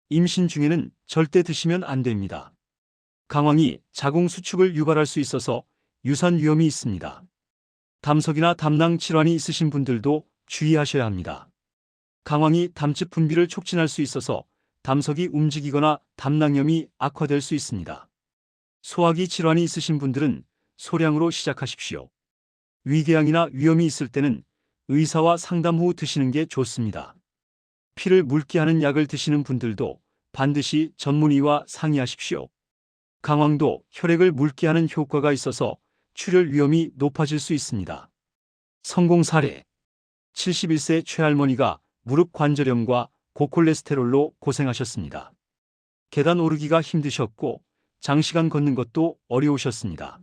임신 중에는 절대 드시면 안 됩니다. 강황이 자궁 수축을 유발할 수 있어서 유산 위험이 있습니다. 담석이나 담낭 질환이 있으신 분들도 주의하셔야 합니다. 강황이 담즙 분비를 촉진할 수 있어서 담석이 움직이거나 담낭염이 악화될 수 있습니다. 소화기 질환이 있으신 분들은 소량으로 시작하십시오. 위궤양이나 위염이 있을 때는 의사와 상담 후 드시는 게 좋습니다. 피를 묽게 하는 약을 드시는 분들도 반드시 전문의와 상의하십시오. 강황도 혈액을 묽게 하는 효과가 있어서 출혈 위험이 높아질 수 있습니다. 성공 사례 71세 최할머니가 무릎 관절염과 고콜레스테롤로 고생하셨습니다. 계단 오르기가 힘드셨고 장시간 걷는 것도 어려우셨습니다.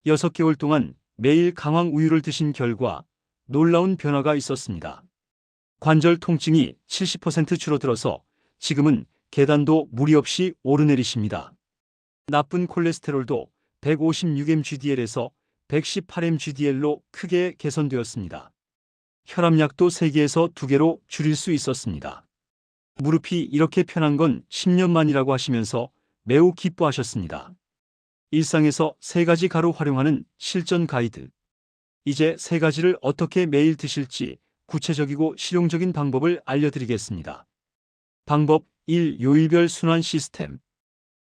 6개월 동안 매일 강황 우유를 드신 결과 놀라운 변화가 있었습니다. 관절 통증이 70% 줄어들어서 지금은 계단도 무리 없이 오르내리십니다. 나쁜 콜레스테롤도 156mgdl에서 118mgdl로 크게 개선되었습니다. 혈압약도 3개에서 2개로 줄일 수 있었습니다. 무릎이 이렇게 편한 건 10년 만이라고 하시면서 매우 기뻐하셨습니다. 일상에서 3가지 가루 활용하는 실전 가이드. 이제 3가지를 어떻게 매일 드실지 구체적이고 실용적인 방법을 알려드리겠습니다. 방법 1. 요일별 순환 시스템.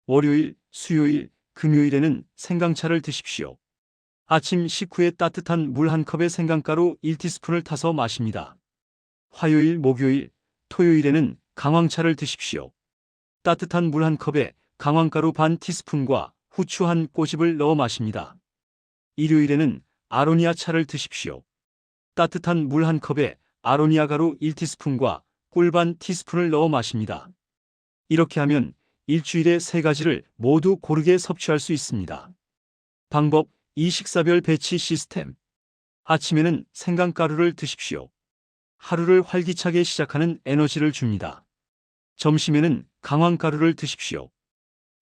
월요일, 수요일, 금요일에는 생강차를 드십시오. 아침 식후에 따뜻한 물 1컵에 생강가루 1티스푼을 타서 마십니다. 화요일, 목요일, 토요일에는 강황차를 드십시오. 따뜻한 물 1컵에 강황가루 반 티스푼과 후추 한 꼬집을 넣어 마십니다. 일요일에는 아로니아 차를 드십시오. 따뜻한 물 1컵에 아로니아 가루 1티스푼과 꿀 반 티스푼을 넣어 마십니다. 이렇게 하면 일주일에 3가지를 모두 고르게 섭취할 수 있습니다. 방법 2. 식사별 배치 시스템. 아침에는 생강가루를 드십시오. 하루를 활기차게 시작하는 에너지를 줍니다. 점심에는 강황가루를 드십시오.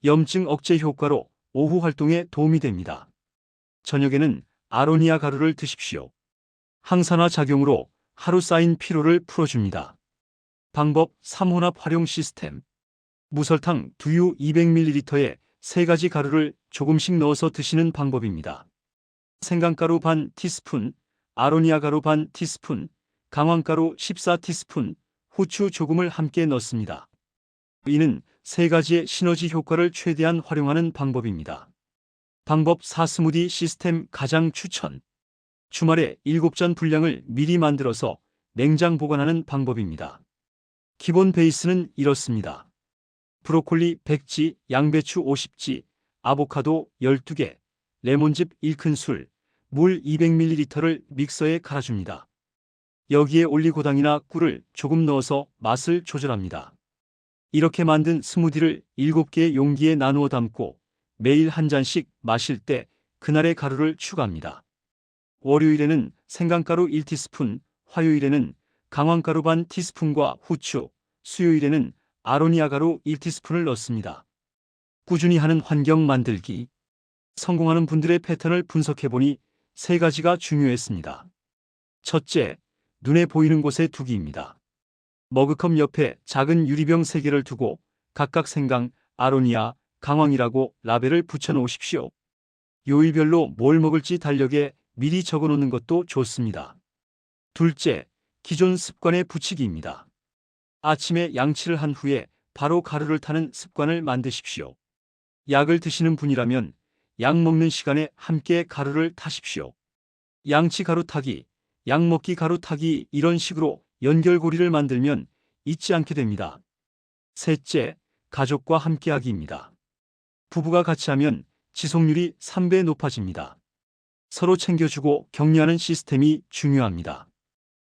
염증 억제 효과로 오후 활동에 도움이 됩니다. 저녁에는 아로니아 가루를 드십시오. 항산화 작용으로 하루 쌓인 피로를 풀어줍니다. 방법 3. 혼합 활용 시스템. 무설탕 두유 200ml에 3가지 가루를 조금씩 넣어서 드시는 방법입니다. 생강가루 반 티스푼, 아로니아 가루 반 티스푼, 강황가루 14티스푼, 후추 조금을 함께 넣습니다. 이는 3가지의 시너지 효과를 최대한 활용하는 방법입니다. 방법 4. 스무디 시스템 가장 추천. 주말에 7잔 분량을 미리 만들어서 냉장 보관하는 방법입니다. 기본 베이스는 이렇습니다. 브로콜리 100지, 양배추 50지, 아보카도 12개, 레몬즙 1큰술, 물 200ml를 믹서에 갈아줍니다. 여기에 올리고당이나 꿀을 조금 넣어서 맛을 조절합니다. 이렇게 만든 스무디를 7개의 용기에 나누어 담고 매일 한 잔씩 마실 때 그날의 가루를 추가합니다. 월요일에는 생강가루 1티스푼, 화요일에는 강황가루 반 티스푼과 후추, 수요일에는 아로니아 가루 1티스푼을 넣습니다. 꾸준히 하는 환경 만들기. 성공하는 분들의 패턴을 분석해보니 3가지가 중요했습니다. 첫째, 눈에 보이는 곳에 두기입니다. 머그컵 옆에 작은 유리병 3개를 두고 각각 생강, 아로니아, 강황이라고 라벨을 붙여놓으십시오. 요일별로 뭘 먹을지 달력에 미리 적어놓는 것도 좋습니다. 둘째, 기존 습관의 붙이기입니다. 아침에 양치를 한 후에 바로 가루를 타는 습관을 만드십시오. 약을 드시는 분이라면 약 먹는 시간에 함께 가루를 타십시오. 양치 가루 타기, 약 먹기 가루 타기 이런 식으로 연결고리를 만들면 잊지 않게 됩니다. 셋째, 가족과 함께하기입니다. 부부가 같이 하면 지속률이 3배 높아집니다. 서로 챙겨주고 격려하는 시스템이 중요합니다.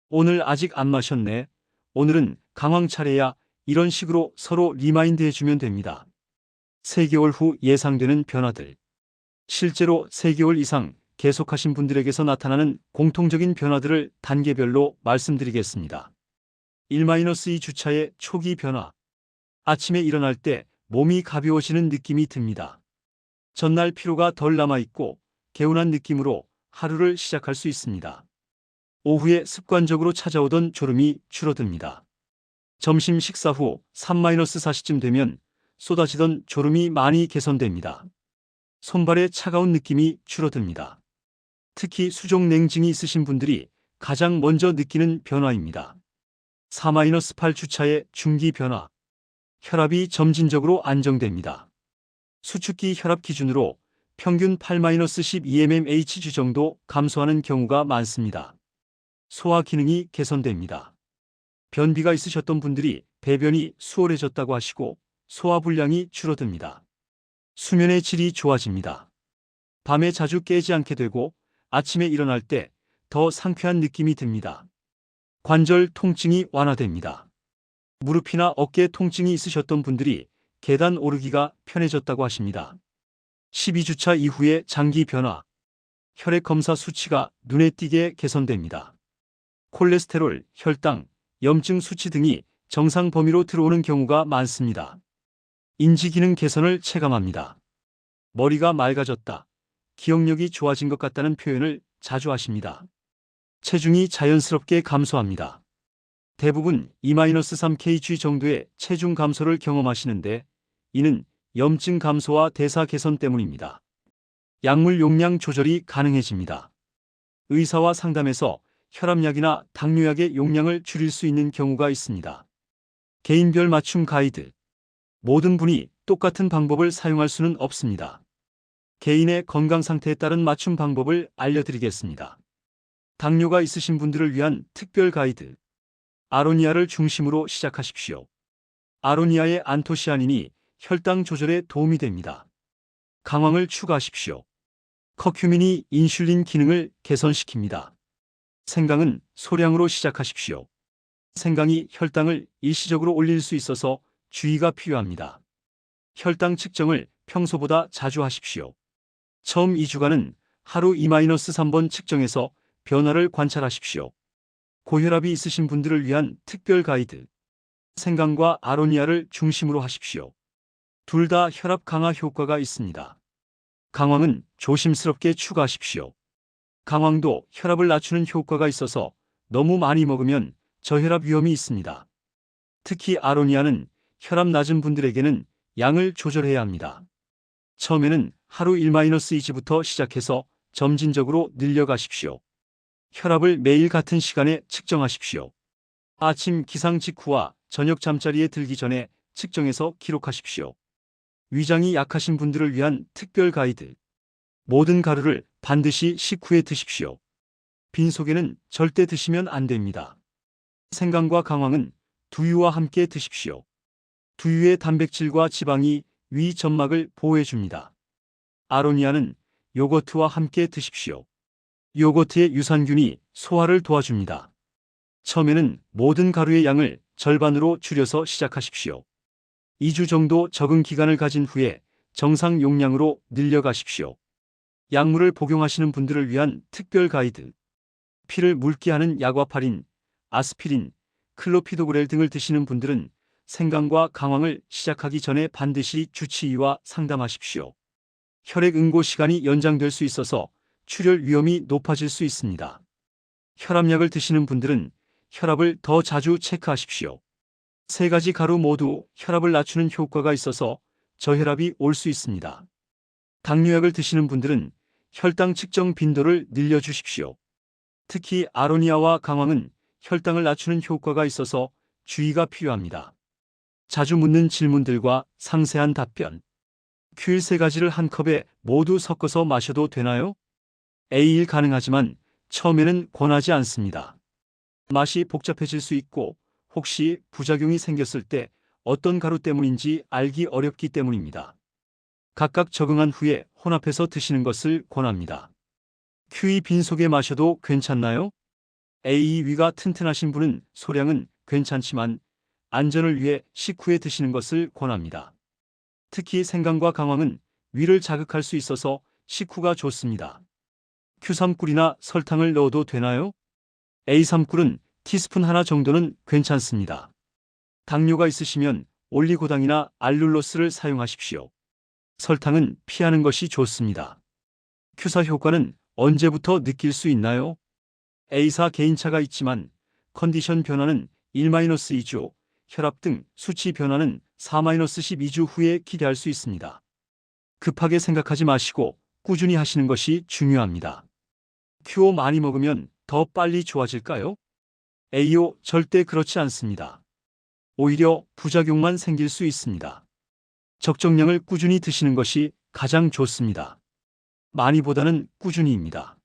오늘 아직 안 마셨네. 오늘은 강황 차례야. 이런 식으로 서로 리마인드 해주면 됩니다. 3개월 후 예상되는 변화들. 실제로 3개월 이상 계속하신 분들에게서 나타나는 공통적인 변화들을 단계별로 말씀드리겠습니다. 1-2 주차의 초기 변화. 아침에 일어날 때 몸이 가벼워지는 느낌이 듭니다. 전날 피로가 덜 남아있고 개운한 느낌으로 하루를 시작할 수 있습니다. 오후에 습관적으로 찾아오던 졸음이 줄어듭니다. 점심 식사 후 3-4시쯤 되면 쏟아지던 졸음이 많이 개선됩니다. 손발의 차가운 느낌이 줄어듭니다. 특히 수족 냉증이 있으신 분들이 가장 먼저 느끼는 변화입니다. 4-8 주차의 중기 변화. 혈압이 점진적으로 안정됩니다. 수축기 혈압 기준으로 평균 8-12mmHg 정도 감소하는 경우가 많습니다. 소화 기능이 개선됩니다. 변비가 있으셨던 분들이 배변이 수월해졌다고 하시고 소화불량이 줄어듭니다. 수면의 질이 좋아집니다. 밤에 자주 깨지 않게 되고 아침에 일어날 때 더 상쾌한 느낌이 듭니다. 관절 통증이 완화됩니다. 무릎이나 어깨 통증이 있으셨던 분들이 계단 오르기가 편해졌다고 하십니다. 12주차 이후의 장기 변화. 혈액 검사 수치가 눈에 띄게 개선됩니다. 콜레스테롤, 혈당, 염증 수치 등이 정상 범위로 들어오는 경우가 많습니다. 인지기능 개선을 체감합니다. 머리가 맑아졌다, 기억력이 좋아진 것 같다는 표현을 자주 하십니다. 체중이 자연스럽게 감소합니다. 대부분 2-3kg 정도의 체중 감소를 경험하시는데 이는 염증 감소와 대사 개선 때문입니다. 약물 용량 조절이 가능해집니다. 의사와 상담해서 혈압약이나 당뇨약의 용량을 줄일 수 있는 경우가 있습니다. 개인별 맞춤 가이드. 모든 분이 똑같은 방법을 사용할 수는 없습니다. 개인의 건강 상태에 따른 맞춤 방법을 알려드리겠습니다. 당뇨가 있으신 분들을 위한 특별 가이드. 아로니아를 중심으로 시작하십시오. 아로니아의 안토시아닌이 혈당 조절에 도움이 됩니다. 강황을 추가하십시오. 커큐민이 인슐린 기능을 개선시킵니다. 생강은 소량으로 시작하십시오. 생강이 혈당을 일시적으로 올릴 수 있어서 주의가 필요합니다. 혈당 측정을 평소보다 자주 하십시오. 처음 2주간은 하루 2-3번 측정해서 변화를 관찰하십시오. 고혈압이 있으신 분들을 위한 특별 가이드. 생강과 아로니아를 중심으로 하십시오. 둘 다 혈압 강화 효과가 있습니다. 강황은 조심스럽게 추가하십시오. 강황도 혈압을 낮추는 효과가 있어서 너무 많이 먹으면 저혈압 위험이 있습니다. 특히 아로니아는 혈압 낮은 분들에게는 양을 조절해야 합니다. 처음에는 하루 1-2지부터 시작해서 점진적으로 늘려가십시오. 혈압을 매일 같은 시간에 측정하십시오. 아침 기상 직후와 저녁 잠자리에 들기 전에 측정해서 기록하십시오. 위장이 약하신 분들을 위한 특별 가이드. 모든 가루를 반드시 식후에 드십시오. 빈속에는 절대 드시면 안 됩니다. 생강과 강황은 두유와 함께 드십시오. 두유의 단백질과 지방이 위 점막을 보호해줍니다. 아로니아는 요거트와 함께 드십시오. 요거트의 유산균이 소화를 도와줍니다. 처음에는 모든 가루의 양을 절반으로 줄여서 시작하십시오. 2주 정도 적응 기간을 가진 후에 정상 용량으로 늘려가십시오. 약물을 복용하시는 분들을 위한 특별 가이드. 피를 묽게 하는 약와파린, 아스피린, 클로피도그렐 등을 드시는 분들은 생강과 강황을 시작하기 전에 반드시 주치의와 상담하십시오. 혈액 응고 시간이 연장될 수 있어서 출혈 위험이 높아질 수 있습니다. 혈압약을 드시는 분들은 혈압을 더 자주 체크하십시오. 3가지 가루 모두 혈압을 낮추는 효과가 있어서 저혈압이 올 수 있습니다. 당뇨약을 드시는 분들은 혈당 측정 빈도를 늘려주십시오. 특히 아로니아와 강황은 혈당을 낮추는 효과가 있어서 주의가 필요합니다. 자주 묻는 질문들과 상세한 답변. 큐일 3가지를 한 컵에 모두 섞어서 마셔도 되나요? A1 가능하지만 처음에는 권하지 않습니다. 맛이 복잡해질 수 있고 혹시 부작용이 생겼을 때 어떤 가루 때문인지 알기 어렵기 때문입니다. 각각 적응한 후에 혼합해서 드시는 것을 권합니다. 큐이 빈속에 마셔도 괜찮나요? A. 위가 튼튼하신 분은 소량은 괜찮지만 안전을 위해 식후에 드시는 것을 권합니다. 특히 생강과 강황은 위를 자극할 수 있어서 식후가 좋습니다. Q3꿀이나 설탕을 넣어도 되나요? A3꿀은 티스푼 하나 정도는 괜찮습니다. 당뇨가 있으시면 올리고당이나 알룰로스를 사용하십시오. 설탕은 피하는 것이 좋습니다. Q4 효과는 언제부터 느낄 수 있나요? A사 개인차가 있지만 컨디션 변화는 1-2주, 혈압 등 수치 변화는 4-12주 후에 기대할 수 있습니다. 급하게 생각하지 마시고 꾸준히 하시는 것이 중요합니다. Q5 많이 먹으면 더 빨리 좋아질까요? AO 절대 그렇지 않습니다. 오히려 부작용만 생길 수 있습니다. 적정량을 꾸준히 드시는 것이 가장 좋습니다. 많이보다는 꾸준히입니다.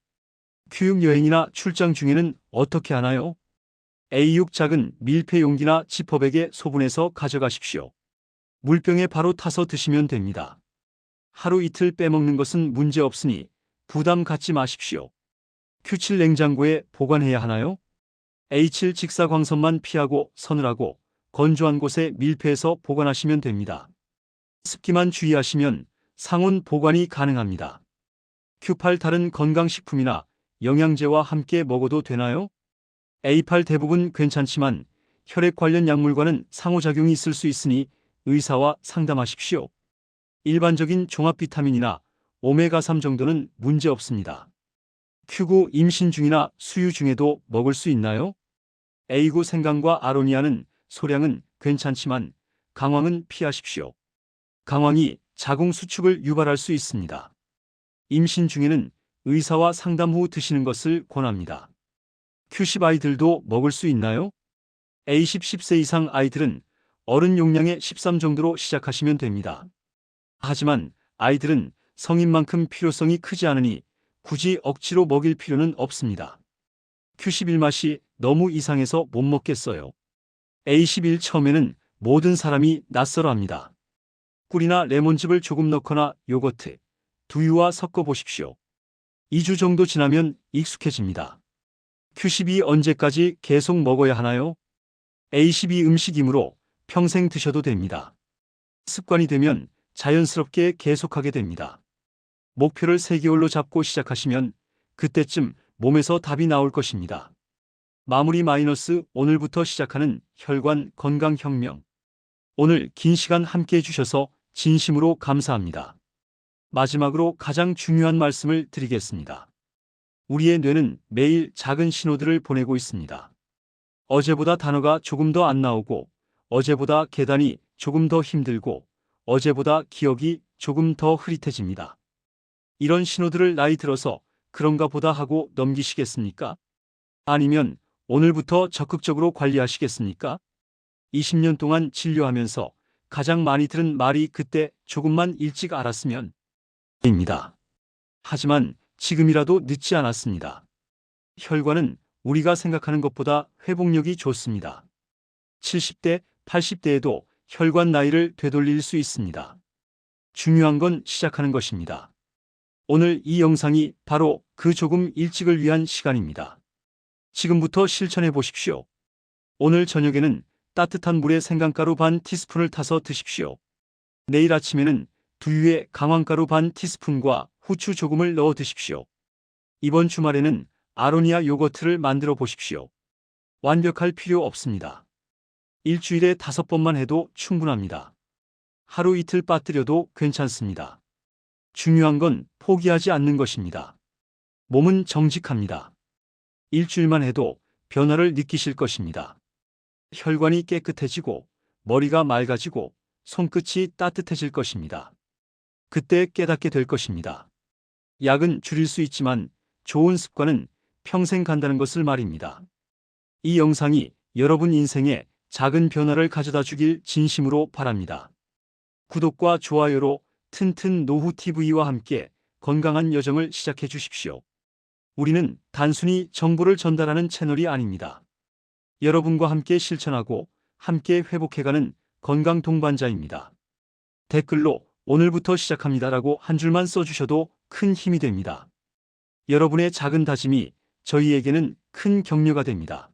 Q6 여행이나 출장 중에는 어떻게 하나요? A6 작은 밀폐 용기나 지퍼백에 소분해서 가져가십시오. 물병에 바로 타서 드시면 됩니다. 하루 이틀 빼먹는 것은 문제 없으니 부담 갖지 마십시오. Q7 냉장고에 보관해야 하나요? A7 직사광선만 피하고 서늘하고 건조한 곳에 밀폐해서 보관하시면 됩니다. 습기만 주의하시면 상온 보관이 가능합니다. Q8 다른 건강식품이나 영양제와 함께 먹어도 되나요? A8 대부분 괜찮지만 혈액 관련 약물과는 상호작용이 있을 수 있으니 의사와 상담하십시오. 일반적인 종합 비타민이나 오메가3 정도는 문제 없습니다. Q9 임신 중이나 수유 중에도 먹을 수 있나요? A9 생강과 아로니아는 소량은 괜찮지만 강황은 피하십시오. 강황이 자궁 수축을 유발할 수 있습니다. 임신 중에는 의사와 상담 후 드시는 것을 권합니다. Q10 아이들도 먹을 수 있나요? A10 10세 이상 아이들은 어른 용량의 13 정도로 시작하시면 됩니다. 하지만 아이들은 성인만큼 필요성이 크지 않으니 굳이 억지로 먹일 필요는 없습니다. Q11 맛이 너무 이상해서 못 먹겠어요. A11 처음에는 모든 사람이 낯설어합니다. 꿀이나 레몬즙을 조금 넣거나 요거트, 두유와 섞어 보십시오. 2주 정도 지나면 익숙해집니다. Q12 언제까지 계속 먹어야 하나요? A12 음식이므로 평생 드셔도 됩니다. 습관이 되면 자연스럽게 계속하게 됩니다. 목표를 3개월로 잡고 시작하시면 그때쯤 몸에서 답이 나올 것입니다. 마무리 마이너스 오늘부터 시작하는 혈관 건강혁명. 오늘 긴 시간 함께 해주셔서 진심으로 감사합니다. 마지막으로 가장 중요한 말씀을 드리겠습니다. 우리의 뇌는 매일 작은 신호들을 보내고 있습니다. 어제보다 단어가 조금 더 안 나오고, 어제보다 계단이 조금 더 힘들고, 어제보다 기억이 조금 더 흐릿해집니다. 이런 신호들을 나이 들어서 그런가 보다 하고 넘기시겠습니까? 아니면 오늘부터 적극적으로 관리하시겠습니까? 20년 동안 진료하면서 가장 많이 들은 말이 그때 조금만 일찍 알았으면 입니다. 하지만 지금이라도 늦지 않았습니다. 혈관은 우리가 생각하는 것보다 회복력이 좋습니다. 70대, 80대에도 혈관 나이를 되돌릴 수 있습니다. 중요한 건 시작하는 것입니다. 오늘 이 영상이 바로 그 조금 일찍을 위한 시간입니다. 지금부터 실천해 보십시오. 오늘 저녁에는 따뜻한 물에 생강가루 반 티스푼을 타서 드십시오. 내일 아침에는 두유에 강황가루 반 티스푼과 후추 조금을 넣어 드십시오. 이번 주말에는 아로니아 요거트를 만들어 보십시오. 완벽할 필요 없습니다. 일주일에 5번만 해도 충분합니다. 하루 이틀 빠뜨려도 괜찮습니다. 중요한 건 포기하지 않는 것입니다. 몸은 정직합니다. 일주일만 해도 변화를 느끼실 것입니다. 혈관이 깨끗해지고 머리가 맑아지고 손끝이 따뜻해질 것입니다. 그때 깨닫게 될 것입니다. 약은 줄일 수 있지만 좋은 습관은 평생 간다는 것을 말입니다. 이 영상이 여러분 인생에 작은 변화를 가져다 주길 진심으로 바랍니다. 구독과 좋아요로 튼튼 노후TV와 함께 건강한 여정을 시작해 주십시오. 우리는 단순히 정보를 전달하는 채널이 아닙니다. 여러분과 함께 실천하고 함께 회복해가는 건강 동반자입니다. 댓글로 오늘부터 시작합니다라고 한 줄만 써주셔도 큰 힘이 됩니다. 여러분의 작은 다짐이 저희에게는 큰 격려가 됩니다.